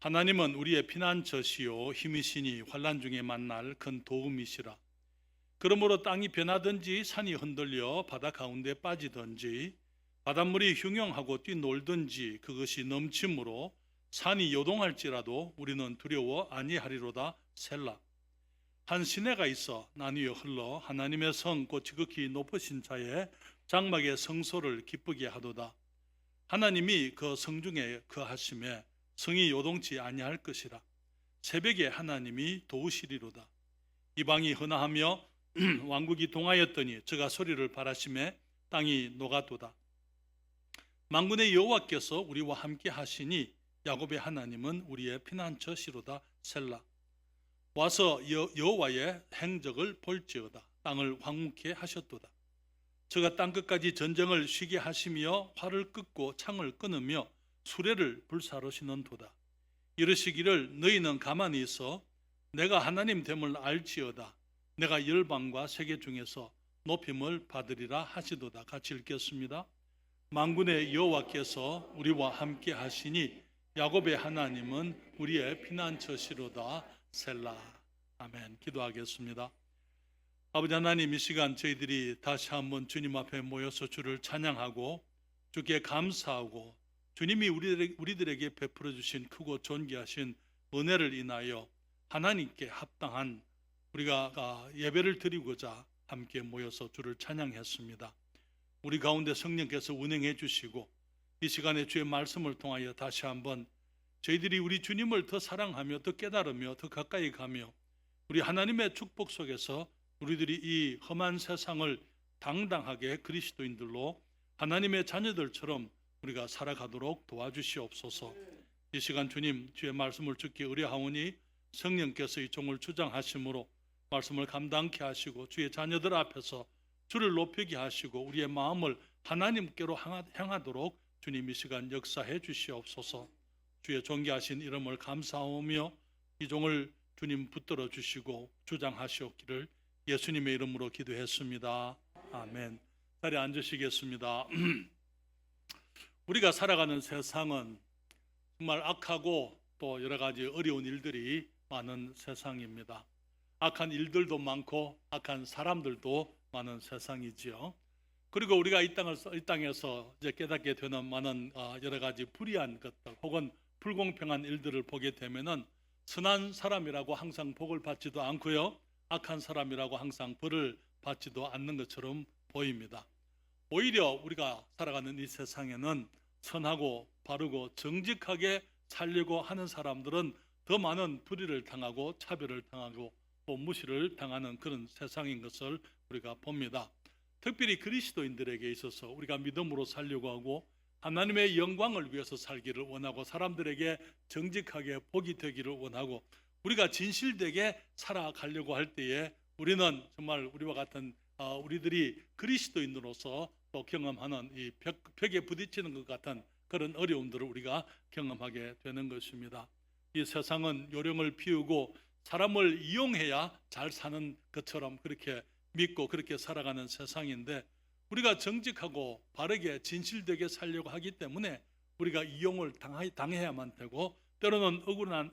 하나님은 우리의 피난처시요 힘이시니 환난 중에 만날 큰 도움이시라. 그러므로 땅이 변하든지 산이 흔들려 바다 가운데 빠지든지 바닷물이 흉용하고 뛰놀든지 그것이 넘침으로 산이 요동할지라도 우리는 두려워 아니하리로다. 셀라. 한 시내가 있어 나뉘어 흘러 하나님의 성 곧 지극히 높으신 자의 장막의 성소를 기쁘게 하도다. 하나님이 그 성중에 거하심에 성이 요동치 아니할 것이라. 새벽에 하나님이 도우시리로다. 이방이 헌화하며 왕국이 동하였더니 저가 소리를 바라심에 땅이 녹아도다. 만군의 여호와께서 우리와 함께 하시니 야곱의 하나님은 우리의 피난처시로다. 셀라. 와서 여호와의 행적을 볼지어다. 땅을 황무케 하셨도다. 저가 땅끝까지 전쟁을 쉬게 하시며 활을 끄고 창을 끊으며 수레를 불사르시는도다. 이르시기를 너희는 가만히 있어 내가 하나님 됨을 알지어다. 내가 열방과 세계 중에서 높임을 받으리라 하시도다. 같이 읽겠습니다. 만군의 여호와께서 우리와 함께 하시니 야곱의 하나님은 우리의 피난처시로다. 셀라. 아멘. 기도하겠습니다. 아버지 하나님, 이 시간 저희들이 다시 한번 주님 앞에 모여서 주를 찬양하고 주께 감사하고 주님이 우리들에게 베풀어 주신 크고 존귀하신 은혜를 인하여 하나님께 합당한 우리가 예배를 드리고자 함께 모여서 주를 찬양했습니다. 우리 가운데 성령께서 운행해 주시고 이 시간에 주의 말씀을 통하여 다시 한번 저희들이 우리 주님을 더 사랑하며 더 깨달으며 더 가까이 가며 우리 하나님의 축복 속에서 우리들이 이 험한 세상을 당당하게 그리스도인들로 하나님의 자녀들처럼 우리가 살아가도록 도와주시옵소서. 이 시간 주님 주의 말씀을 듣기 의뢰하오니 성령께서 이 종을 주장하심으로 말씀을 감당케 하시고 주의 자녀들 앞에서 주를 높이게 하시고 우리의 마음을 하나님께로 향하도록 주님 이 시간 역사해 주시옵소서. 주의 존귀하신 이름을 감사하오며 이 종을 주님 붙들어 주시고 주장하시옵기를 예수님의 이름으로 기도했습니다. 아멘. 자리에 앉으시겠습니다. 우리가 살아가는 세상은 정말 악하고 또 여러 가지 어려운 일들이 많은 세상입니다. 악한 일들도 많고 악한 사람들도 많은 세상이지요. 그리고 우리가 이 땅에서 이제 깨닫게 되는 많은 여러 가지 불의한 것들 혹은 불공평한 일들을 보게 되면은 선한 사람이라고 항상 복을 받지도 않고요, 악한 사람이라고 항상 벌을 받지도 않는 것처럼 보입니다. 오히려 우리가 살아가는 이 세상에는 선하고 바르고 정직하게 살려고 하는 사람들은 더 많은 불의를 당하고 차별을 당하고 또 무시를 당하는 그런 세상인 것을 우리가 봅니다. 특별히 그리스도인들에게 있어서 우리가 믿음으로 살려고 하고 하나님의 영광을 위해서 살기를 원하고 사람들에게 정직하게 복이 되기를 원하고 우리가 진실되게 살아가려고 할 때에 우리는 정말 우리와 같은 우리들이 그리스도인으로서 또 경험하는 이 벽에 부딪히는 것 같은 그런 어려움들을 우리가 경험하게 되는 것입니다. 이 세상은 요령을 피우고 사람을 이용해야 잘 사는 것처럼 그렇게 믿고 그렇게 살아가는 세상인데 우리가 정직하고 바르게 진실되게 살려고 하기 때문에 우리가 이용을 당해야만 되고 때로는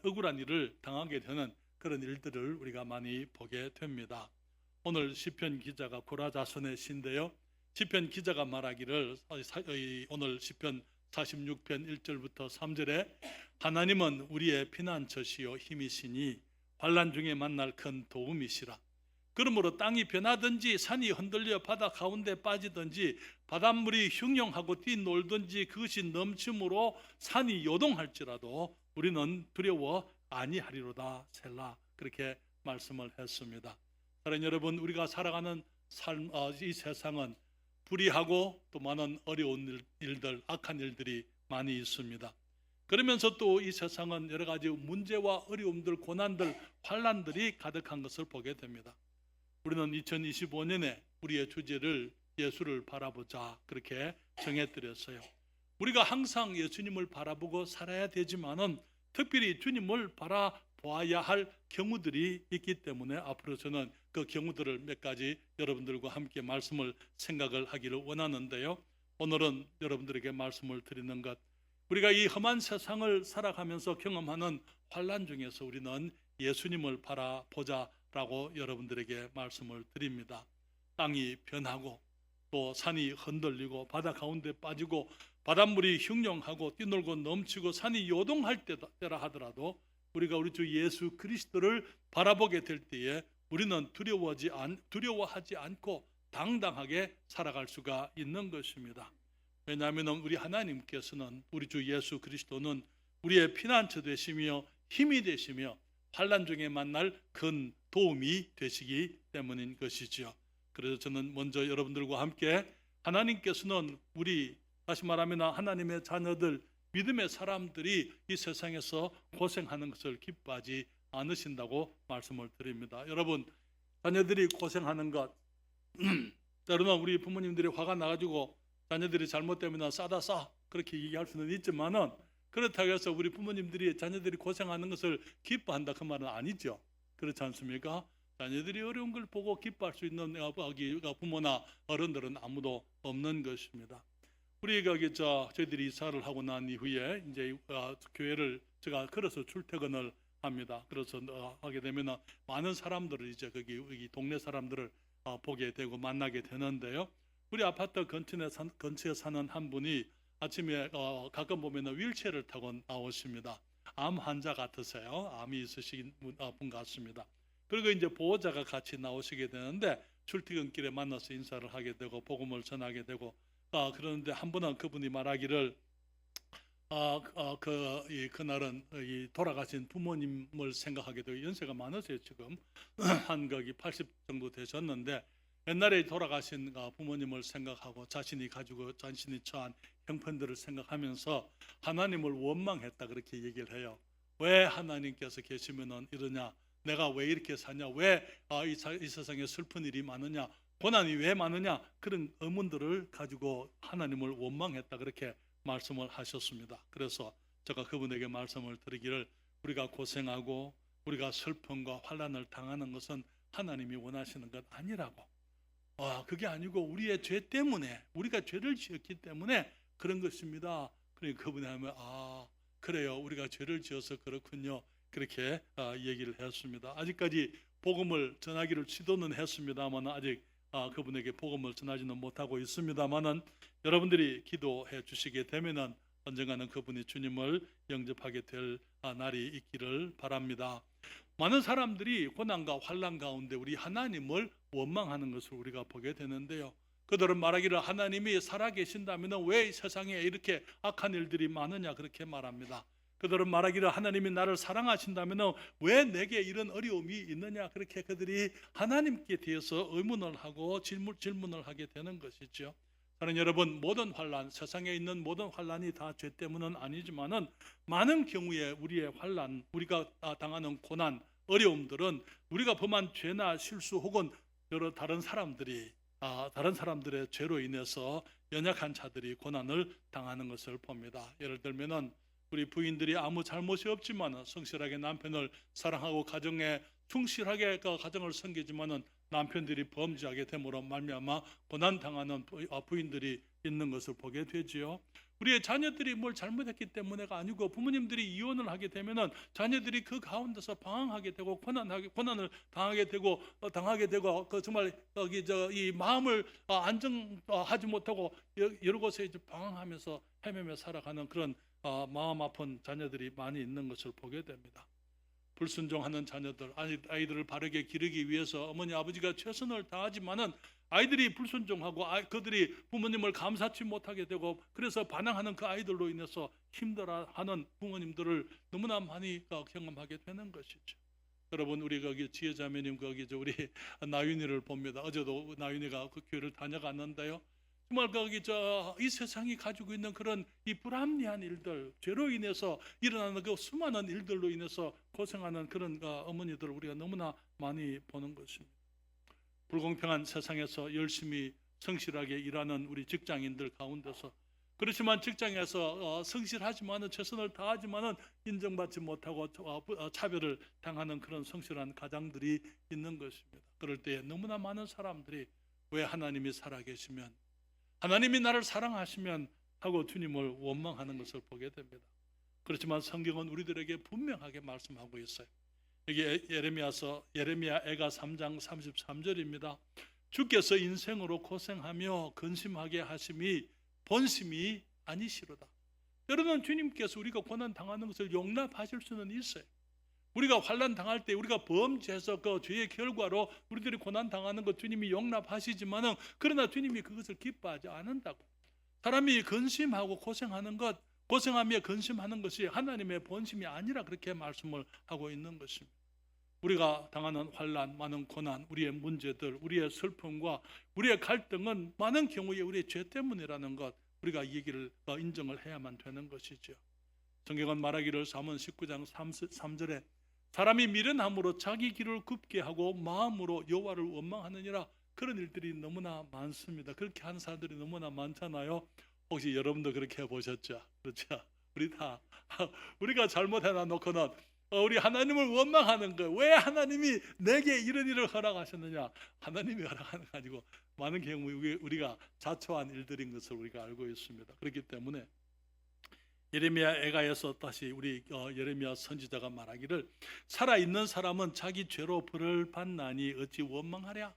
억울한 일을 당하게 되는 그런 일들을 우리가 많이 보게 됩니다. 오늘 시편 기자가 고라자손의 시인데요, 시편 기자가 말하기를 오늘 시편 46편 1절부터 3절에 하나님은 우리의 피난처시요 힘이시니 환난 중에 만날 큰 도움이시라. 그러므로 땅이 변하든지 산이 흔들려 바다 가운데 빠지든지 바닷물이 흉용하고 뛰놀든지 그것이 넘침으로 산이 요동할지라도 우리는 두려워 아니하리로다. 셀라. 그렇게 말씀을 했습니다. 사랑하는 여러분, 우리가 살아가는 삶, 이 세상은 불의하고 또 많은 어려운 일들, 악한 일들이 많이 있습니다. 그러면서 또 이 세상은 여러 가지 문제와 어려움들, 고난들, 환난들이 가득한 것을 보게 됩니다. 우리는 2025년에 우리의 주제를 예수를 바라보자 그렇게 정해드렸어요. 우리가 항상 예수님을 바라보고 살아야 되지만은 특별히 주님을 바라보아야 할 경우들이 있기 때문에 앞으로 저는 그 경우들을 몇 가지 여러분들과 함께 말씀을 생각을 하기를 원하는데요. 오늘은 여러분들에게 말씀을 드리는 것, 우리가 이 험한 세상을 살아가면서 경험하는 환난 중에서 우리는 예수님을 바라보자라고 여러분들에게 말씀을 드립니다. 땅이 변하고 또 산이 흔들리고 바다 가운데 빠지고 바닷물이 흉룡하고 뛰놀고 넘치고 산이 요동할 때라 하더라도 우리가 우리 주 예수 그리스도를 바라보게 될 때에 우리는 두려워하지 않고 당당하게 살아갈 수가 있는 것입니다. 왜냐하면 우리 하나님께서는 우리 주 예수 그리스도는 우리의 피난처 되시며 힘이 되시며 환난 중에 만날 큰 도움이 되시기 때문인 것이지요. 그래서 저는 먼저 여러분들과 함께 하나님께서는 우리, 다시 말하면 하나님의 자녀들, 믿음의 사람들이 이 세상에서 고생하는 것을 기뻐하지 않으신다고 말씀을 드립니다. 여러분, 자녀들이 고생하는 것, 때로는 우리 부모님들이 화가 나가지고 자녀들이 잘못되면 싸다 싸 그렇게 얘기할 수는 있지만은, 그렇다고 해서 우리 부모님들이 자녀들이 고생하는 것을 기뻐한다 그 말은 아니죠. 그렇지 않습니까? 자녀들이 어려운 걸 보고 기뻐할 수 있는 부모나 어른들은 아무도 없는 것입니다. 우리가 저희들이 이사를 하고 난 이후에 이제 교회를 제가 걸어서 출퇴근을 합니다. 그래서 하게 되면 많은 사람들을 이제 여기 동네 사람들을 보게 되고 만나게 되는데요. 우리 아파트 근처에 사는 한 분이 아침에 가끔 보면 휠체어를 타고 나오십니다. 암 환자 같으세요. 암이 있으신 분 같습니다. 그리고 이제 보호자가 같이 나오시게 되는데 출퇴근길에 만나서 인사를 하게 되고 복음을 전하게 되고 그러는데 한 번은 그분이 말하기를 그날은 이 돌아가신 부모님을 생각하게 되고, 연세가 많으세요. 지금 한 거기 80 정도 되셨는데 옛날에 돌아가신 부모님을 생각하고 자신이 처한 형편들을 생각하면서 하나님을 원망했다 그렇게 얘기를 해요. 왜 하나님께서 계시면은 이러냐, 내가 왜 이렇게 사냐, 왜 이 세상에 슬픈 일이 많으냐, 고난이 왜 많으냐, 그런 의문들을 가지고 하나님을 원망했다 그렇게 말씀을 하셨습니다. 그래서 제가 그분에게 말씀을 드리기를, 우리가 고생하고 우리가 슬픔과 환난을 당하는 것은 하나님이 원하시는 것 아니라고, 그게 아니고 우리의 죄 때문에, 우리가 죄를 지었기 때문에 그런 것입니다. 그러니까 그분이 하면 그래요, 우리가 죄를 지어서 그렇군요, 그렇게 얘기를 했습니다. 아직까지 복음을 전하기를 시도는 했습니다만 아직 그분에게 복음을 전하지는 못하고 있습니다만은, 여러분들이 기도해 주시게 되면은 언젠가는 그분이 주님을 영접하게 될 날이 있기를 바랍니다. 많은 사람들이 고난과 환난 가운데 우리 하나님을 원망하는 것을 우리가 보게 되는데요. 그들은 말하기를, 하나님이 살아계신다면 왜 세상에 이렇게 악한 일들이 많으냐 그렇게 말합니다. 그들은 말하기를, 하나님이 나를 사랑하신다면 왜 내게 이런 어려움이 있느냐 그렇게 그들이 하나님께 대해서 의문을 하고 질문을 하게 되는 것이죠. 사랑하는 여러분, 모든 환난, 세상에 있는 모든 환난이 다 죄 때문은 아니지만은 많은 경우에 우리의 환난, 우리가 당하는 고난, 어려움들은 우리가 범한 죄나 실수 혹은 여러 다른 사람들의 죄로 인해서 연약한 자들이 고난을 당하는 것을 봅니다. 예를 들면은 우리 부인들이 아무 잘못이 없지만 성실하게 남편을 사랑하고 가정에 충실하게 가정을 섬기지만은 남편들이 범죄하게 됨으로 말미암아 고난 당하는 부인들이 있는 것을 보게 되지요. 우리의 자녀들이 뭘 잘못했기 때문에가 아니고, 부모님들이 이혼을 하게 되면은 자녀들이 그 가운데서 방황하게 되고 고난을 당하게 되고 정말 이 마음을 안정하지 못하고 여러 곳에 이제 방황하면서 헤매며 살아가는 그런 마음 아픈 자녀들이 많이 있는 것을 보게 됩니다. 불순종하는 자녀들, 아이들을 바르게 기르기 위해서 어머니 아버지가 최선을 다하지만은 아이들이 불순종하고 그들이 부모님을 감사치 못하게 되고, 그래서 반항하는 그 아이들로 인해서 힘들어하는 부모님들을 너무나 많이 경험하게 되는 것이죠. 여러분, 우리 거기 지혜자매님 우리 나윤이를 봅니다. 어제도 나윤이가 그 교회를 다녀갔는데요. 정말 이 세상이 가지고 있는 그런 이 불합리한 일들, 죄로 인해서 일어나는 그 수많은 일들로 인해서 고생하는 그런 어머니들을 우리가 너무나 많이 보는 것입니다. 불공평한 세상에서 열심히 성실하게 일하는 우리 직장인들 가운데서, 그렇지만 직장에서 성실하지만은 최선을 다하지만은 인정받지 못하고 차별을 당하는 그런 성실한 가장들이 있는 것입니다. 그럴 때 너무나 많은 사람들이, 왜 하나님이 살아계시면, 하나님이 나를 사랑하시면 하고 주님을 원망하는 것을 보게 됩니다. 그렇지만 성경은 우리들에게 분명하게 말씀하고 있어요. 여기 예레미야 애가 3장 33절입니다. 주께서 인생으로 고생하며 근심하게 하심이 본심이 아니시로다. 여러분, 주님께서 우리가 고난 당하는 것을 용납하실 수는 있어요. 우리가 환난 당할 때 우리가 범죄해서 그 죄의 결과로 우리들이 고난 당하는 것 주님이 용납하시지만은, 그러나 주님이 그것을 기뻐하지 않는다고. 사람이 근심하고 고생하는 것, 고생하며 근심하는 것이 하나님의 본심이 아니라 그렇게 말씀을 하고 있는 것입니다. 우리가 당하는 환난, 많은 고난, 우리의 문제들, 우리의 슬픔과 우리의 갈등은 많은 경우에 우리의 죄 때문이라는 것, 우리가 이 얘기를 인정을 해야만 되는 것이죠. 성경은 말하기를 잠언 19장 3절에 사람이 미련함으로 자기 길을 굽게 하고 마음으로 여호와를 원망하느니라. 그런 일들이 너무나 많습니다. 그렇게 하는 사람들이 너무나 많잖아요. 혹시 여러분도 그렇게 해보셨죠? 그렇죠? 우리가 잘못해놔 놓고는 우리 하나님을 원망하는 거예요. 왜 하나님이 내게 이런 일을 허락하셨느냐? 하나님이 허락하는 거 아니고 많은 경우에 우리가 자초한 일들인 것을 우리가 알고 있습니다. 그렇기 때문에 예레미야 애가에서 다시 우리 예레미야 선지자가 말하기를 살아있는 사람은 자기 죄로 벌을 받나니 어찌 원망하랴?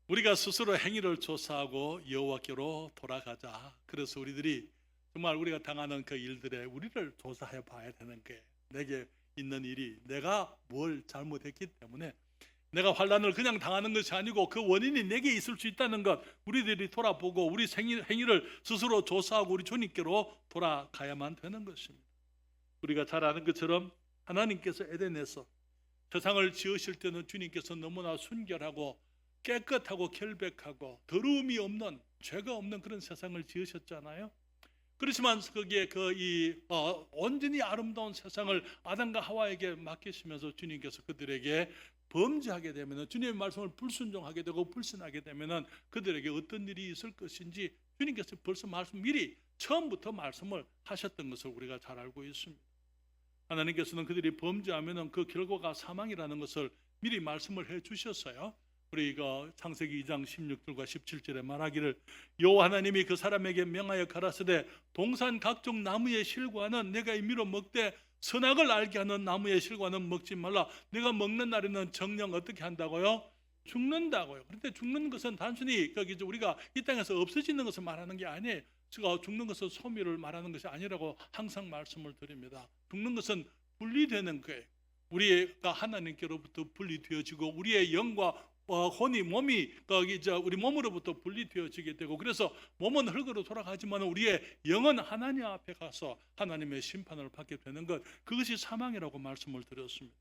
우리가 스스로 행위를 조사하고 여호와께로 돌아가자. 그래서 우리들이 정말 우리가 당하는 그 일들에 우리를 조사해 봐야 되는 거예요. 내게 있는 일이 내가 뭘 잘못했기 때문에 내가 환난을 그냥 당하는 것이 아니고 그 원인이 내게 있을 수 있다는 것, 우리들이 돌아보고 우리 행위를 스스로 조사하고 우리 주님께로 돌아가야만 되는 것입니다. 우리가 잘 아는 것처럼 하나님께서 에덴에서 세상을 지으실 때는 주님께서 너무나 순결하고 깨끗하고 결백하고 더러움이 없는, 죄가 없는 그런 세상을 지으셨잖아요. 그렇지만 거기에 온전히 아름다운 세상을 아담과 하와에게 맡기시면서 주님께서 그들에게 범죄하게 되면, 주님의 말씀을 불순종하게 되고 불신하게 되면 그들에게 어떤 일이 있을 것인지 주님께서 벌써 미리 처음부터 말씀을 하셨던 것을 우리가 잘 알고 있습니다. 하나님께서는 그들이 범죄하면 그 결과가 사망이라는 것을 미리 말씀을 해 주셨어요. 우리가 창세기 2장 16절과 17절에 말하기를 여호와 하나님이 그 사람에게 명하여 가라사대 동산 각종 나무의 실과는 내가 임의로 먹되 선악을 알게 하는 나무의 실과는 먹지 말라. 내가 먹는 날에는 정녕 어떻게 한다고요? 죽는다고요. 그런데 죽는 것은 단순히 우리가 이 땅에서 없어지는 것을 말하는 게 아니에요. 죽는 것은 소멸을 말하는 것이 아니라고 항상 말씀을 드립니다. 죽는 것은 분리되는 거예요. 우리가 하나님께로부터 분리되어지고 우리의 영과 몸이 우리 몸으로부터 분리되어지게 되고, 그래서 몸은 흙으로 돌아가지만 우리의 영은 하나님 앞에 가서 하나님의 심판을 받게 되는 것, 그것이 사망이라고 말씀을 드렸습니다.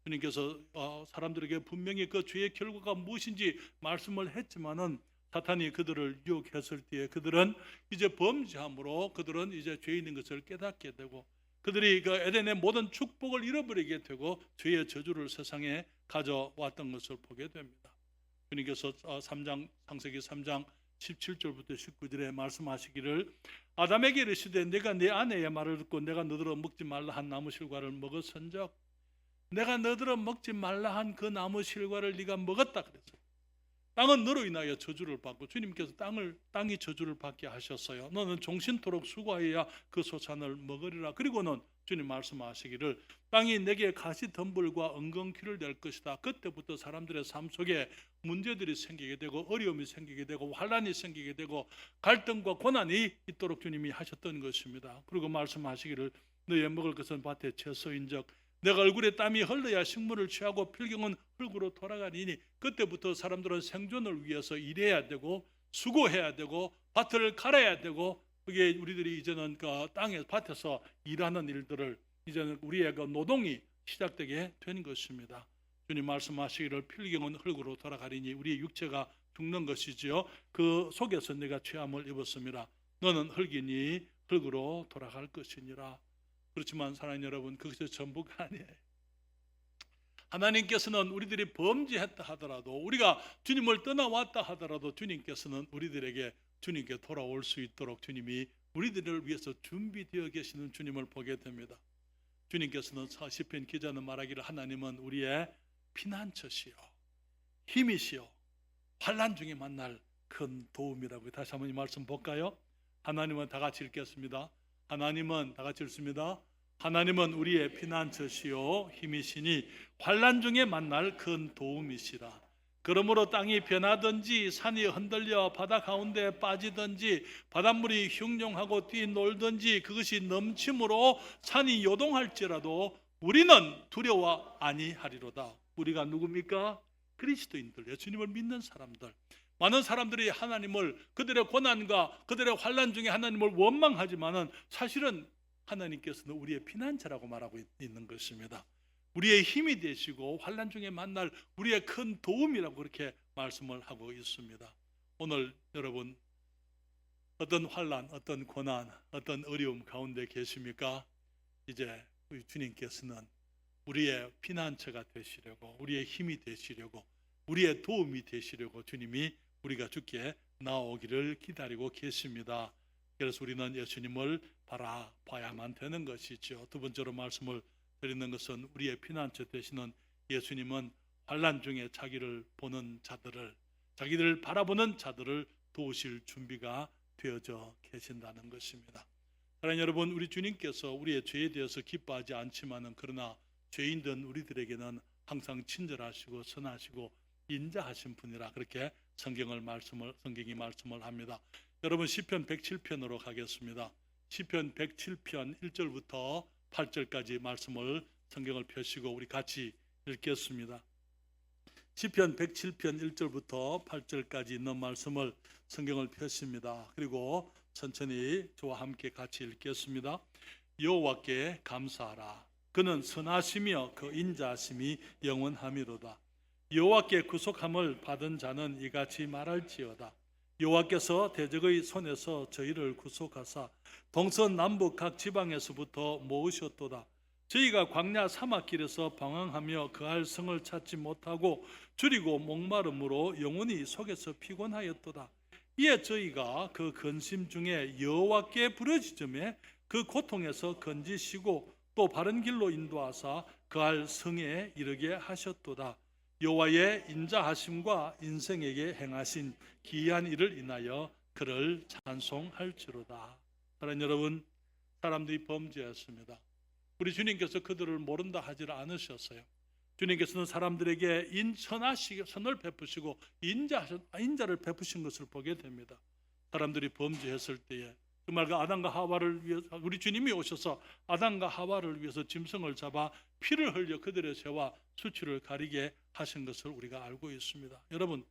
주님께서 사람들에게 분명히 그 죄의 결과가 무엇인지 말씀을 했지만은 사탄이 그들을 유혹했을 때에 그들은 이제 범죄함으로 그들은 이제 죄인인 것을 깨닫게 되고, 그들이 그 에덴의 모든 축복을 잃어버리게 되고 죄의 저주를 세상에 가져왔던 것을 보게 됩니다. 주님께서 창세기 3장 17절부터 19절에 말씀하시기를 아담에게 이르시되 내가 내 아내의 말을 듣고 내가 너더러 먹지 말라 한 나무 실과를 먹었은즉, 내가 너더러 먹지 말라 한 그 나무 실과를 네가 먹었다 그랬어요. 땅은 너로 인하여 저주를 받고, 주님께서 땅이 저주를 받게 하셨어요. 너는 종신토록 수고하여야 그 소산을 먹으리라. 그리고는 주님 말씀하시기를 땅이 내게 가시덤불과 엉겅퀴를 낼 것이다. 그때부터 사람들의 삶 속에 문제들이 생기게 되고 어려움이 생기게 되고 환난이 생기게 되고 갈등과 고난이 있도록 주님이 하셨던 것입니다. 그리고 말씀하시기를 너의 먹을 것은 밭의 채소인즉 내가 얼굴에 땀이 흘러야 식물을 취하고 필경은 흙으로 돌아가리니, 그때부터 사람들은 생존을 위해서 일해야 되고 수고해야 되고 밭을 갈아야 되고, 그게 우리들이 이제는 그 땅에 밭에서 일하는 일들을 이제는 우리의 그 노동이 시작되게 된 것입니다. 주님 말씀하시기를 필경은 흙으로 돌아가리니 우리의 육체가 죽는 것이지요. 그 속에서 내가 죄함을 입었습니다. 너는 흙이니 흙으로 돌아갈 것이니라. 그렇지만 사랑하는 여러분, 그것이 전부가 아니에요. 하나님께서는 우리들이 범죄했다 하더라도, 우리가 주님을 떠나왔다 하더라도 주님께서는 우리들에게 주님께 돌아올 수 있도록 주님이 우리들을 위해서 준비되어 계시는 주님을 보게 됩니다. 주님께서는 시편 기자는 말하기를 하나님은 우리의 피난처시요 힘이시요 환난 중에 만날 큰 도움이라고. 다시 한번 이 말씀 볼까요? 하나님은 다 같이 읽겠습니다. 하나님은 다 같이 읽습니다. 하나님은 우리의 피난처시요 힘이시니 환난 중에 만날 큰 도움이시라. 그러므로 땅이 변하든지 산이 흔들려 바다 가운데 빠지든지 바닷물이 흉룡하고 뛰놀든지 그것이 넘침으로 산이 요동할지라도 우리는 두려워 아니하리로다. 우리가 누굽니까? 그리스도인들, 예수님을 믿는 사람들. 많은 사람들이 하나님을, 그들의 고난과 그들의 환난 중에 하나님을 원망하지만은 사실은 하나님께서는 우리의 피난처라고 말하고 있는 것입니다. 우리의 힘이 되시고 환난 중에 만날 우리의 큰 도움이라고 그렇게 말씀을 하고 있습니다. 오늘 여러분 어떤 환난, 어떤 고난, 어떤 어려움 가운데 계십니까? 이제 우리 주님께서는 우리의 피난처가 되시려고, 우리의 힘이 되시려고, 우리의 도움이 되시려고 주님이 우리가 주께 나오기를 기다리고 계십니다. 그래서 우리는 예수님을 바라봐야만 되는 것이죠. 두 번째로 말씀을 드리는 것은 우리의 피난처 되시는 예수님은 환난 중에 자기를 보는 자들을, 자기들을 바라보는 자들을 도우실 준비가 되어져 계신다는 것입니다. 사랑하는 여러분, 우리 주님께서 우리의 죄에 대해서 기뻐하지 않지만은 그러나 죄인된 우리들에게는 항상 친절하시고 선하시고 인자하신 분이라 그렇게 성경이 말씀을 합니다. 여러분 시편 107편으로 가겠습니다. 시편 107편 1절부터 8절까지 말씀을 성경을 펴시고 우리 같이 읽겠습니다. 시편 107편 1절부터 8절까지 있는 말씀을 성경을 펴십니다. 그리고 천천히 저와 함께 같이 읽겠습니다. 여호와께 감사하라. 그는 선하시며 그 인자하심이 영원하미로다. 여호와께 구속함을 받은 자는 이같이 말할지어다. 여호와께서 대적의 손에서 저희를 구속하사 동서남북 각 지방에서부터 모으셨도다. 저희가 광야 사막길에서 방황하며 그할 성을 찾지 못하고 줄이고 목마름으로 영혼이 속에서 피곤하였도다. 이에 저희가 그 근심 중에 여호와께 부르짖음에 그 고통에서 건지시고 또 바른 길로 인도하사 그할 성에 이르게 하셨도다. 여호와의 인자하심과 인생에게 행하신 기이한 일을 인하여 그를 찬송할지로다. 사랑하는 여러분, 사람들이 범죄했습니다. 우리 주님께서 그들을 모른다 하지를 않으셨어요. 주님께서는 사람들에게 선을 베푸시고 인자를 베푸신 것을 보게 됩니다. 사람들이 범죄했을 때에 정말 그 아담과 하와를 위해서 우리 주님이 오셔서 아담과 하와를 위해서 짐승을 잡아 피를 흘려 그들의 죄와 수치를 가리게 하신 것을 우리가 알고 있습니다. 여러분,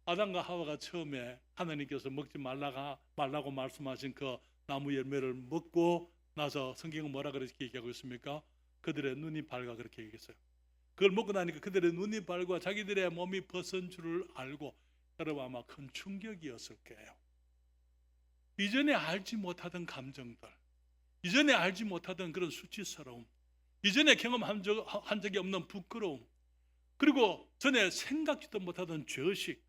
아담과 하와가 처음에 하나님께서 먹지 말라고 말씀하신 그 나무 열매를 먹고 나서 성경은 뭐라 그렇게 얘기하고 있습니까? 그들의 눈이 밝아 그렇게 얘기했어요. 그걸 먹고 나니까 그들의 눈이 밝아 자기들의 몸이 벗은 줄을 알고 여러분 아마 큰 충격이었을 거예요. 이전에 알지 못하던 감정들, 이전에 알지 못하던 그런 수치스러움, 이전에 경험한 적이 없는 부끄러움, 그리고 전에 생각지도 못하던 죄의식,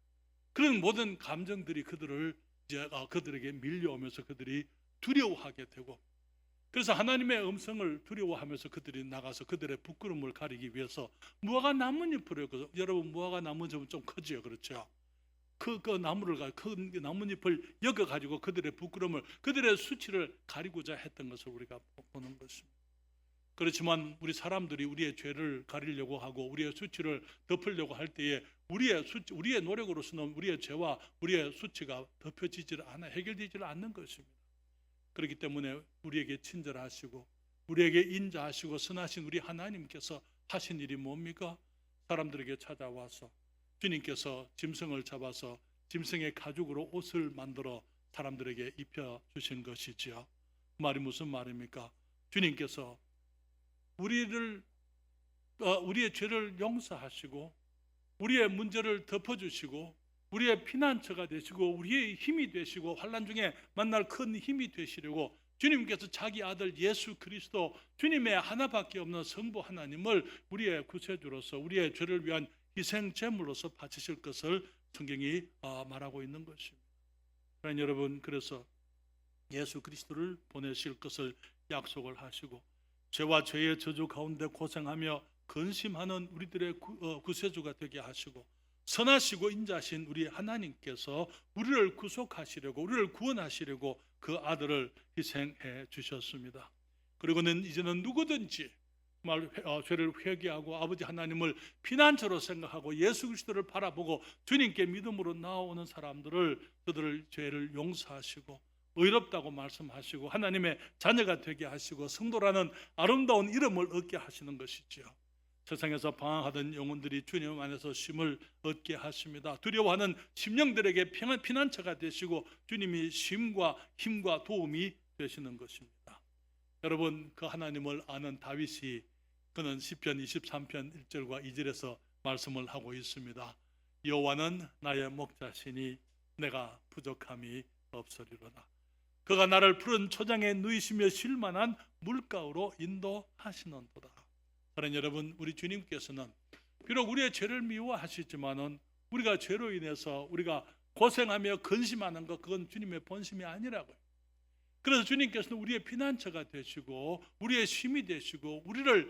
그런 모든 감정들이 그들에게 밀려오면서 그들이 두려워하게 되고, 그래서 하나님의 음성을 두려워하면서 그들이 나가서 그들의 부끄러움을 가리기 위해서 무화과 나뭇잎을, 여러분 무화과 나뭇잎은 좀 크지요, 그렇죠? 그 나뭇잎을 엮어가지고 그들의 부끄러움을, 그들의 수치를 가리고자 했던 것을 우리가 보는 것입니다. 그렇지만 우리 사람들이 우리의 죄를 가리려고 하고 우리의 수치를 덮으려고 할 때에 우리의 노력으로서는 우리의 죄와 우리의 수치가 덮여지질 않아, 해결되질 않는 것입니다. 그렇기 때문에 우리에게 친절하시고 우리에게 인자하시고 선하신 우리 하나님께서 하신 일이 뭡니까? 사람들에게 찾아와서 주님께서 짐승을 잡아서 짐승의 가죽으로 옷을 만들어 사람들에게 입혀주신 것이지요. 그 말이 무슨 말입니까? 주님께서 우리의 죄를 용서하시고 우리의 문제를 덮어주시고 우리의 피난처가 되시고 우리의 힘이 되시고 환난 중에 만날 큰 힘이 되시려고 주님께서 자기 아들 예수 그리스도, 주님의 하나밖에 없는 성부 하나님을 우리의 구세주로서 우리의 죄를 위한 희생 제물로서 바치실 것을 성경이 말하고 있는 것입니다. 그러나 여러분, 그래서 예수 그리스도를 보내실 것을 약속을 하시고 죄와 죄의 저주 가운데 고생하며 근심하는 우리들의 구세주가 되게 하시고 선하시고 인자하신 우리 하나님께서 우리를 구속하시려고, 우리를 구원하시려고 그 아들을 희생해 주셨습니다. 그리고는 이제는 누구든지 죄를 회개하고 아버지 하나님을 피난처로 생각하고 예수 그리스도를 바라보고 주님께 믿음으로 나오는 사람들을 그들을 죄를 용서하시고 의롭다고 말씀하시고 하나님의 자녀가 되게 하시고 성도라는 아름다운 이름을 얻게 하시는 것이지요. 세상에서 방황하던 영혼들이 주님 안에서 쉼을 얻게 하십니다. 두려워하는 심령들에게 피난처가 되시고 주님이 쉼과 힘과 도움이 되시는 것입니다. 여러분, 그 하나님을 아는 다윗이 그는 시편 23편 1절과 2절에서 말씀을 하고 있습니다. 여호와는 나의 목자시니 내가 부족함이 없으리로다. 그가 나를 푸른 초장에 누이시며 쉴만한 물가로 인도하시는도다. 사랑하는 여러분, 우리 주님께서는 비록 우리의 죄를 미워하시지만은 우리가 죄로 인해서 우리가 고생하며 근심하는 것, 그건 주님의 본심이 아니라고요. 그래서 주님께서는 우리의 피난처가 되시고 우리의 쉼이 되시고 우리를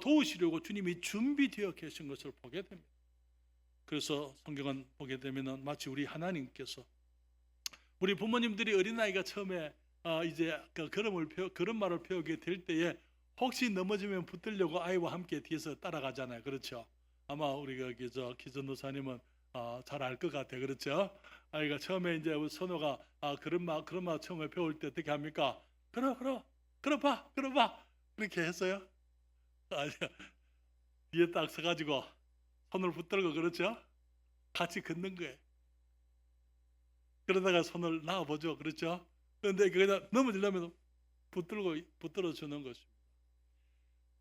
도우시려고 주님이 준비되어 계신 것을 보게 됩니다. 그래서 성경은 보게 되면 마치 우리 하나님께서 우리 부모님들이 어린아이가 처음에 이제 걸음마를 배우게 될 때에 혹시 넘어지면 붙들려고 아이와 함께 뒤에서 따라가잖아요. 그렇죠? 아마 우리가 기전도사님은 잘 알 것 같아요. 그렇죠? 아이가 처음에 이제 선호가 걸음마 처음에 배울 때 어떻게 합니까? 걸어봐 그렇게 했어요? 아니요. 뒤에 딱 서가지고 손을 붙들고, 그렇죠? 같이 걷는 거예요. 그러다가 손을 놔보죠. 그렇죠? 그런데 그냥 넘어지려면 붙들어 주는 것입니다.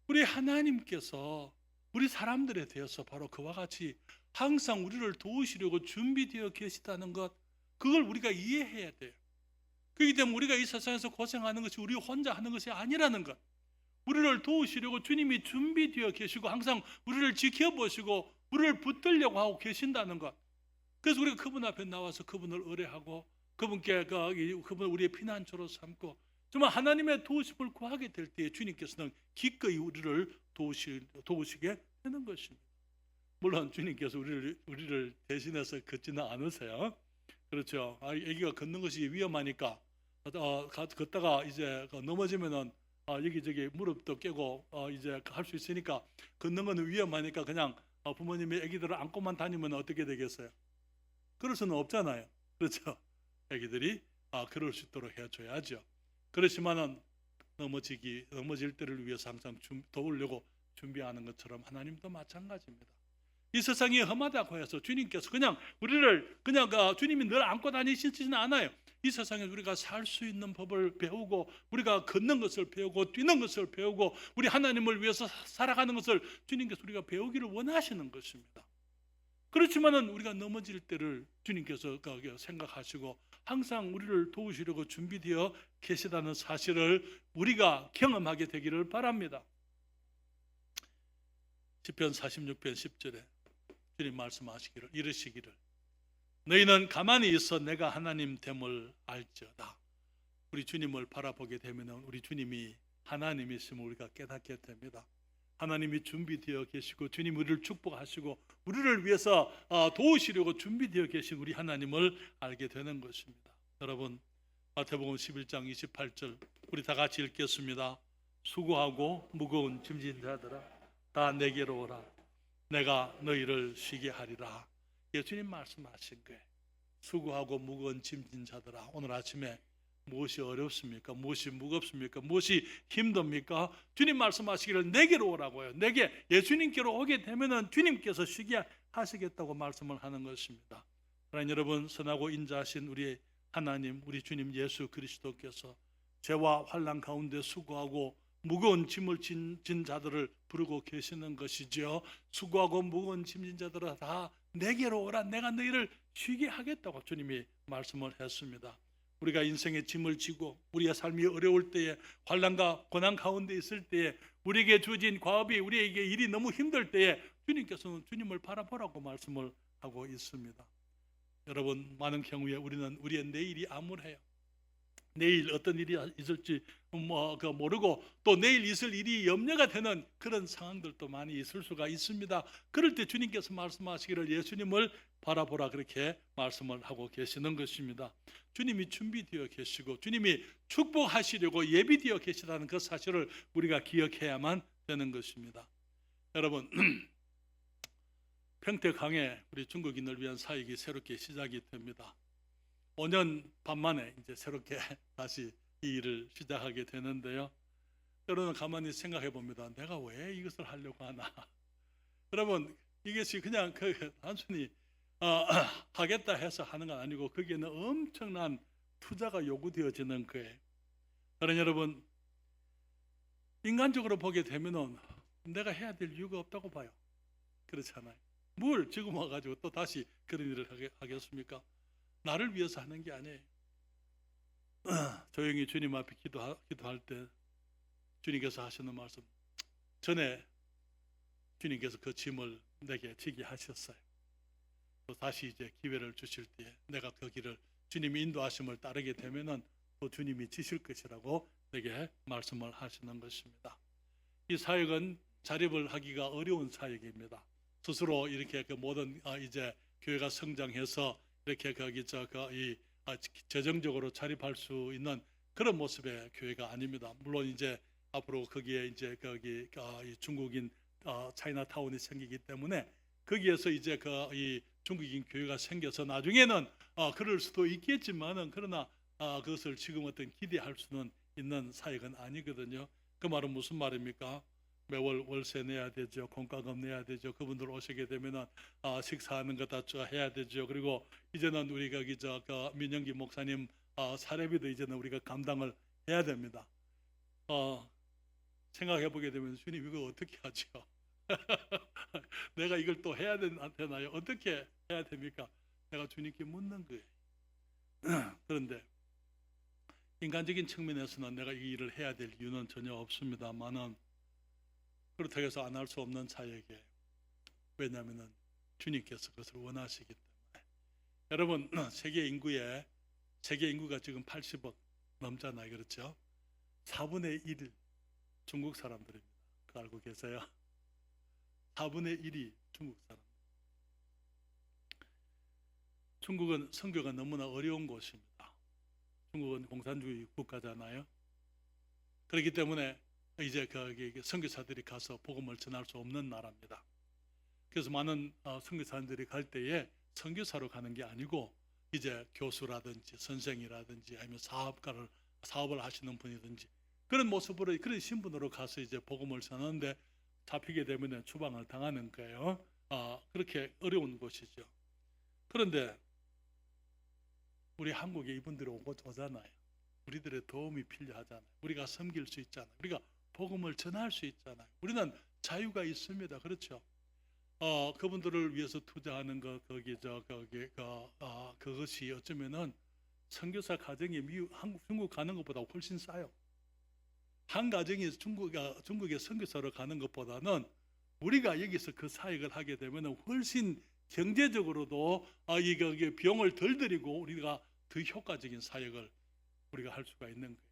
우리 하나님께서 우리 사람들에 대해서 바로 그와 같이 항상 우리를 도우시려고 준비되어 계시다는 것, 그걸 우리가 이해해야 돼요. 그렇기 때문에 우리가 이 세상에서 고생하는 것이 우리 혼자 하는 것이 아니라는 것, 우리를 도우시려고 주님이 준비되어 계시고 항상 우리를 지켜보시고 우리를 붙들려고 하고 계신다는 것. 그래서 우리가 그분 앞에 나와서 그분을 의뢰하고 그분을 우리의 피난처로 삼고 정말 하나님의 도우심을 구하게 될 때에 주님께서는 기꺼이 우리를 도우시게 되는 것입니다. 물론 주님께서 우리를 대신해서 걷지는 않으세요. 그렇죠? 아기가 걷는 것이 위험하니까 걷다가 이제 넘어지면은 여기저기 무릎도 깨고 이제 할 수 있으니까 걷는 건 위험하니까 그냥 부모님이 아기들을 안고만 다니면 어떻게 되겠어요? 그럴 수는 없잖아요. 그렇죠? 아기들이 그럴 수 있도록 해줘야죠. 그렇지만은 넘어질 때를 위해서 항상 도우려고 준비하는 것처럼 하나님도 마찬가지입니다. 이 세상이 험하다고 해서 주님께서 그냥 우리를 주님이 늘 안고 다니시지는 않아요. 이 세상에 우리가 살 수 있는 법을 배우고 우리가 걷는 것을 배우고 뛰는 것을 배우고 우리 하나님을 위해서 살아가는 것을 주님께서 우리가 배우기를 원하시는 것입니다. 그렇지만은 우리가 넘어질 때를 주님께서 생각하시고 항상 우리를 도우시려고 준비되어 계시다는 사실을 우리가 경험하게 되기를 바랍니다. 시편 46편 10절에 주님 말씀하시기를 이르시기를 너희는 가만히 있어 내가 하나님 됨을 알지어다. 우리 주님을 바라보게 되면 우리 주님이 하나님이심을 우리가 깨닫게 됩니다. 하나님이 준비되어 계시고 주님 우리를 축복하시고 우리를 위해서 도우시려고 준비되어 계신 우리 하나님을 알게 되는 것입니다. 여러분, 마태복음 11장 28절 우리 다 같이 읽겠습니다. 수고하고 무거운 짐진 자들아 다 내게로 오라. 내가 너희를 쉬게 하리라. 예수님 말씀하신 거예요. 수고하고 무거운 짐진 자들아, 오늘 아침에 무엇이 어렵습니까? 무엇이 무겁습니까? 무엇이 힘듭니까? 주님 말씀하시기를 내게로 오라고요. 예수님께로 오게 되면은 주님께서 쉬게 하시겠다고 말씀을 하는 것입니다. 그러나 여러분, 선하고 인자하신 우리 하나님, 우리 주님 예수 그리스도께서 죄와 환난 가운데 수고하고 무거운 짐을 진 자들을 부르고 계시는 것이죠. 수고하고 무거운 짐진 자들아 다 내게로 오라. 내가 너희를 쉬게 하겠다고 주님이 말씀을 했습니다. 우리가 인생의 짐을 지고 우리의 삶이 어려울 때에 환난과 고난 가운데 있을 때에 우리에게 주어진 과업이 우리에게 일이 너무 힘들 때에 주님께서는 주님을 바라보라고 말씀을 하고 있습니다. 여러분, 많은 경우에 우리는 우리의 내일이 암울해요. 내일 어떤 일이 있을지 모르고 또 내일 있을 일이 염려가 되는 그런 상황들도 많이 있을 수가 있습니다. 그럴 때 주님께서 말씀하시기를 예수님을 바라보라 그렇게 말씀을 하고 계시는 것입니다. 주님이 준비되어 계시고 주님이 축복하시려고 예비되어 계시다는 그 사실을 우리가 기억해야만 되는 것입니다. 여러분, 평택항에 우리 중국인을 위한 사역이 새롭게 시작이 됩니다. 5년 반 만에 이제 새롭게 다시 이 일을 시작하게 되는데요. 여러분 가만히 생각해 봅니다. 내가 왜 이것을 하려고 하나? 여러분 이것이 그냥 단순히 하겠다 해서 하는 건 아니고 거기에는 엄청난 투자가 요구되어지는 거예요. 그러나 여러분 인간적으로 보게 되면은 내가 해야 될 이유가 없다고 봐요. 그렇잖아요. 뭘 지금 와가지고 또 다시 그런 일을 하겠습니까? 나를 위해서 하는 게 아니에요. 조용히 주님 앞에 기도할 때 주님께서 하시는 말씀, 전에 주님께서 그 짐을 내게 지게 하셨어요. 또 다시 이제 기회를 주실 때에 내가 그 길을 주님이 인도하심을 따르게 되면은 또 주님이 지실 것이라고 내게 말씀을 하시는 것입니다. 이 사역은 자립을 하기가 어려운 사역입니다. 스스로 이렇게 그 모든 이제 교회가 성장해서 이렇게 이 재정적으로 자립할 수 있는 그런 모습의 교회가 아닙니다. 물론 이제 앞으로 거기에 이제 이 중국인 차이나타운이 생기기 때문에 거기에서 이제 이 중국인 교회가 생겨서 나중에는 그럴 수도 있겠지만은 그러나 그것을 지금 어떤 기대할 수는 있는 사역은 아니거든요. 그 말은 무슨 말입니까? 매월 월세 내야 되죠. 공과금 내야 되죠. 그분들 오시게 되면은 식사하는 거 다 해야 되죠. 그리고 이제는 우리가 민영기 목사님 사례비도 이제는 우리가 감당을 해야 됩니다. 생각해 보게 되면 주님 이거 어떻게 하죠? 내가 이걸 또 해야 되나요? 어떻게 해야 됩니까? 내가 주님께 묻는 거예요. 그런데 인간적인 측면에서는 내가 이 일을 해야 될 이유는 전혀 없습니다만은 그렇다고 해서 안 할 수 없는 사역이에요. 왜냐하면 주님께서 그것을 원하시기 때문에. 여러분 세계 인구가 지금 80억 넘잖아요. 그렇죠? 4분의 1 중국 사람들입니다. 그거 알고 계세요? 4분의 1이 중국 사람. 중국은 선교가 너무나 어려운 곳입니다. 중국은 공산주의 국가잖아요. 그렇기 때문에 이제 선교사들이 가서 복음을 전할 수 없는 나라입니다. 그래서 많은 선교사들이 갈 때에 선교사로 가는 게 아니고 이제 교수라든지 선생이라든지 아니면 사업을 하시는 분이든지 그런 모습으로 그런 신분으로 가서 이제 복음을 전하는데 잡히게 되면 추방을 당하는 거예요. 그렇게 어려운 곳이죠. 그런데 우리 한국에 이분들이 오잖아요. 우리들의 도움이 필요하잖아요. 우리가 섬길 수 있잖아요. 우리가 복음을 전할 수 있잖아요. 우리는 자유가 있습니다. 그렇죠? 그분들을 위해서 투자하는 그것이 어쩌면은 선교사 가정이 중국 가는 것보다 훨씬 싸요. 한 가정이 중국에 선교사로 가는 것보다는 우리가 여기서 그 사역을 하게 되면 훨씬 경제적으로도 비용을 덜 들이고 우리가 더 효과적인 사역을 우리가 할 수가 있는 거예요.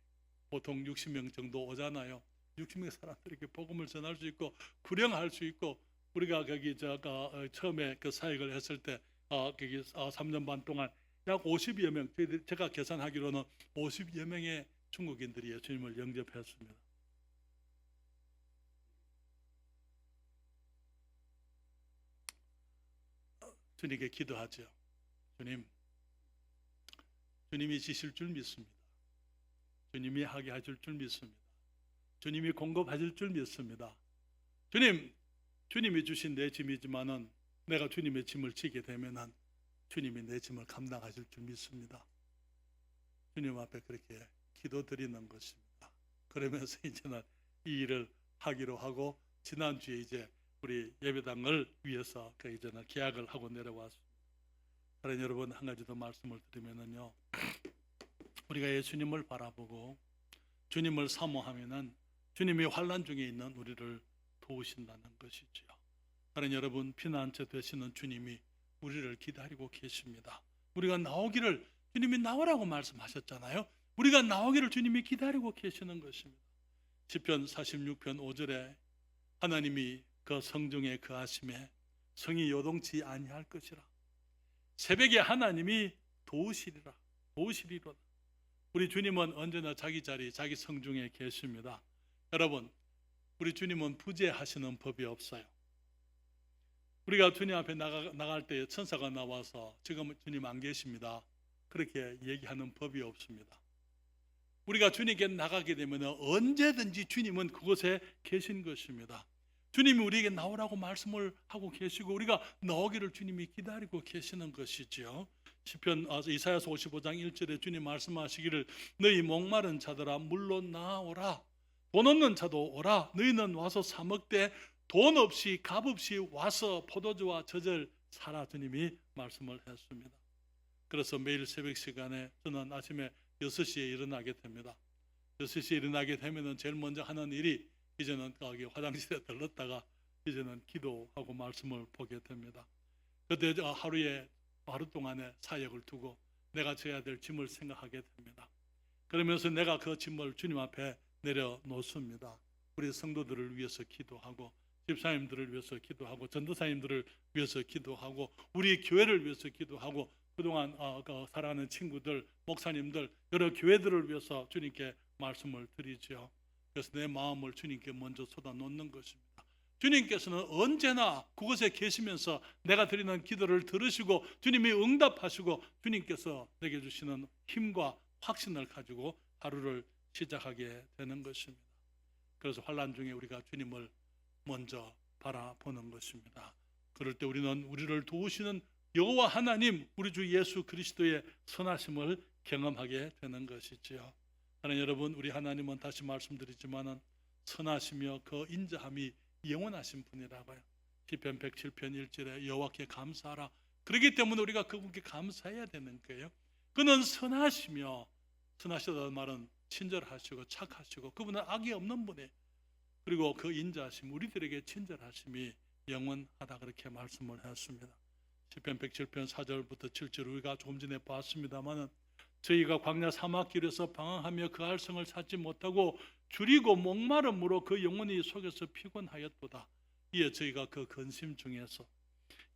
보통 60명 정도 오잖아요. 60명 사람들에게 복음을 전할 수 있고 구령할 수 있고 우리가 처음에 그 사역을 했을 때 거기 3년 반 동안 약 50여 명, 제가 계산하기로는 50여 명의 중국인들이 예수님을 영접했습니다. 주님께 기도하죠. 주님이 지실 줄 믿습니다. 주님이 하게 하실 줄 믿습니다. 주님이 공급하실 줄 믿습니다. 주님이 주신 내 짐이지만은 내가 주님의 짐을 지게 되면은 주님이 내 짐을 감당하실 줄 믿습니다. 주님 앞에 그렇게 기도드리는 것입니다. 그러면서 이제는 이 일을 하기로 하고 지난주에 이제 우리 예배당을 위해서 이제는 계약을 하고 내려왔습니다. 그러나 여러분 한 가지 더 말씀을 드리면은요. 우리가 예수님을 바라보고 주님을 사모하면은 주님이 환난 중에 있는 우리를 도우신다는 것이죠. 그러나 여러분 피난처 되시는 주님이 우리를 기다리고 계십니다. 우리가 나오기를 주님이 나오라고 말씀하셨잖아요. 우리가 나오기를 주님이 기다리고 계시는 것입니다. 시편 46편 5절에 하나님이 그 성중에 거하심에 성이 요동치 아니할 것이라. 새벽에 하나님이 도우시리라. 도우시리로다. 우리 주님은 언제나 자기 자리, 자기 성중에 계십니다. 여러분, 우리 주님은 부재하시는 법이 없어요. 우리가 주님 앞에 나갈 때 천사가 나와서 지금 주님 안 계십니다, 그렇게 얘기하는 법이 없습니다. 우리가 주님께 나가게 되면 언제든지 주님은 그곳에 계신 것입니다. 주님이 우리에게 나오라고 말씀을 하고 계시고 우리가 나오기를 주님이 기다리고 계시는 것이지요. 시편 이사야서 55장 1절에 주님 말씀하시기를 너희 목마른 자들아 물로 나오라. 돈 없는 자도 오라. 너희는 와서 사 먹되 돈 없이 값 없이 와서 포도주와 젖을 사라. 주님이 말씀을 했습니다. 그래서 매일 새벽 시간에 저는 아침에 6시에 일어나게 됩니다. 6시에 일어나게 되면 제일 먼저 하는 일이 이제는 거기 화장실에 들렀다가 이제는 기도하고 말씀을 보게 됩니다. 그때 하루 동안의 사역을 두고 내가 져야 될 짐을 생각하게 됩니다. 그러면서 내가 그 짐을 주님 앞에 내려놓습니다. 우리 성도들을 위해서 기도하고 집사님들을 위해서 기도하고 전도사님들을 위해서 기도하고 우리 교회를 위해서 기도하고 그동안 사랑하는 친구들, 목사님들, 여러 교회들을 위해서 주님께 말씀을 드리죠. 그래서 내 마음을 주님께 먼저 쏟아놓는 것입니다. 주님께서는 언제나 그곳에 계시면서 내가 드리는 기도를 들으시고 주님이 응답하시고 주님께서 내게 주시는 힘과 확신을 가지고 하루를 시작하게 되는 것입니다. 그래서 환난 중에 우리가 주님을 먼저 바라보는 것입니다. 그럴 때 우리는 우리를 도우시는 여호와 하나님, 우리 주 예수 그리스도의 선하심을 경험하게 되는 것이지요. 하나님 여러분, 우리 하나님은 다시 말씀드리지만은 선하시며 그 인자함이 영원하신 분이라고요. 시편 107편 1절에 여호와께 감사하라. 그렇기 때문에 우리가 그분께 감사해야 되는 거예요. 그는 선하시며, 선하시다는 말은 친절하시고 착하시고 그분은 악이 없는 분이에요. 그리고 그 인자하심, 우리들에게 친절하심이 영원하다 그렇게 말씀을 했습니다. 시편 107편 4절부터 7절 우리가 조금 전에 봤습니다마는 저희가 광야 사막길에서 방황하며 그 알성을 찾지 못하고 줄이고 목마름으로 그 영혼이 속에서 피곤하였도다. 이에 저희가 그 근심 중에서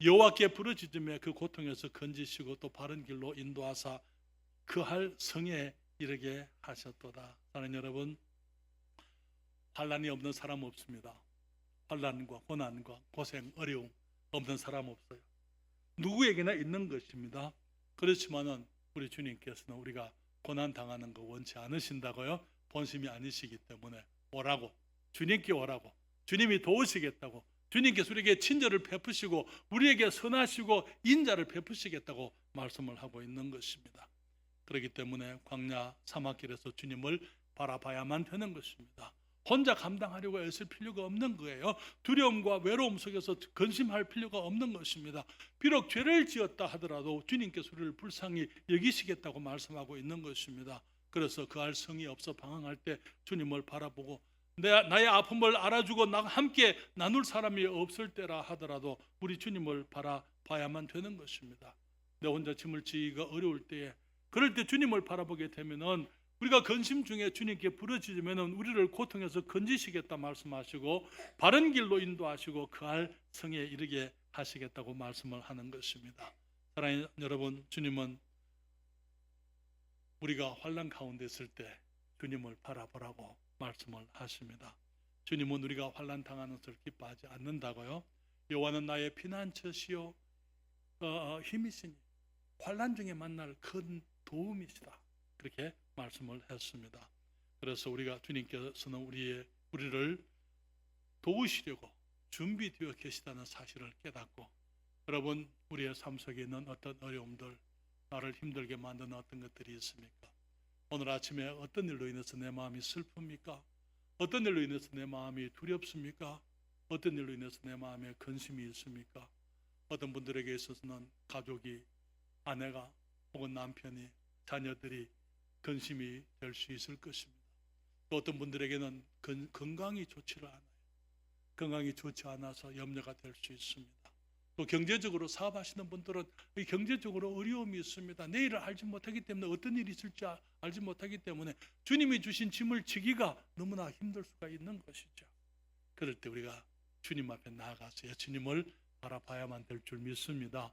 여호와께 부르짖으며 그 고통에서 건지시고 또 바른 길로 인도하사 그할 성에 이르게 하셨도다. 사랑하는 여러분, 환난이 없는 사람 없습니다. 환난과 고난과 고생, 어려움 없는 사람 없어요. 누구에게나 있는 것입니다. 그렇지만은 우리 주님께서는 우리가 고난 당하는 거 원치 않으신다고요. 본심이 아니시기 때문에 오라고, 주님께 오라고, 주님이 도우시겠다고, 주님께서 우리에게 친절을 베푸시고 우리에게 선하시고 인자를 베푸시겠다고 말씀을 하고 있는 것입니다. 그렇기 때문에 광야 사막길에서 주님을 바라봐야만 되는 것입니다. 혼자 감당하려고 애쓸 필요가 없는 거예요. 두려움과 외로움 속에서 근심할 필요가 없는 것입니다. 비록 죄를 지었다 하더라도 주님께서 우리를 불쌍히 여기시겠다고 말씀하고 있는 것입니다. 그래서 그 알 성이 없어 방황할 때 주님을 바라보고 나의 아픔을 알아주고 나와 함께 나눌 사람이 없을 때라 하더라도 우리 주님을 바라봐야만 되는 것입니다. 내 혼자 짐을 지기가 어려울 때에, 그럴 때 주님을 바라보게 되면은 우리가 근심 중에 주님께 부르짖으면 우리를 고통에서 건지시겠다 말씀하시고 바른 길로 인도하시고 그 알 성에 이르게 하시겠다고 말씀을 하는 것입니다. 사랑하는 여러분, 주님은 우리가 환난 가운데 있을 때 주님을 바라보라고 말씀을 하십니다. 주님은 우리가 환난 당하는 것을 기뻐하지 않는다고요. 여호와는 나의 피난처시요 힘이시니 환난 중에 만날 큰 도움이시다, 그렇게 말씀을 했습니다. 그래서 우리가 주님께서는 우리를 도우시려고 준비되어 계시다는 사실을 깨닫고, 여러분, 우리의 삶 속에 있는 어떤 어려움들, 나를 힘들게 만드는 어떤 것들이 있습니까? 오늘 아침에 어떤 일로 인해서 내 마음이 슬픕니까? 어떤 일로 인해서 내 마음이 두렵습니까? 어떤 일로 인해서 내 마음에 근심이 있습니까? 어떤 분들에게 있어서는 가족이, 아내가 혹은 남편이, 자녀들이 근심이 될 수 있을 것입니다. 또 어떤 분들에게는 건강이 좋지를 않아요. 건강이 좋지 않아서 염려가 될 수 있습니다. 또 경제적으로 사업하시는 분들은 경제적으로 어려움이 있습니다. 내일을 알지 못하기 때문에 어떤 일이 있을지 알지 못하기 때문에 주님이 주신 짐을 지기가 너무나 힘들 수가 있는 것이죠. 그럴 때 우리가 주님 앞에 나아가서 주님을 바라봐야만 될 줄 믿습니다.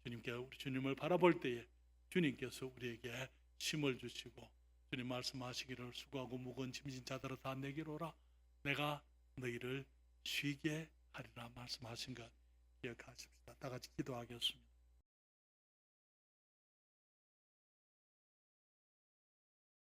주님께 우리 주님을 바라볼 때에 주님께서 우리에게 힘을 주시고 주님 말씀하시기를 수고하고 무거운 짐진 자들아 다 내게로 오라 내가 너희를 쉬게 하리라 말씀하신 것 기억하십시다. 다 같이 기도하겠습니다.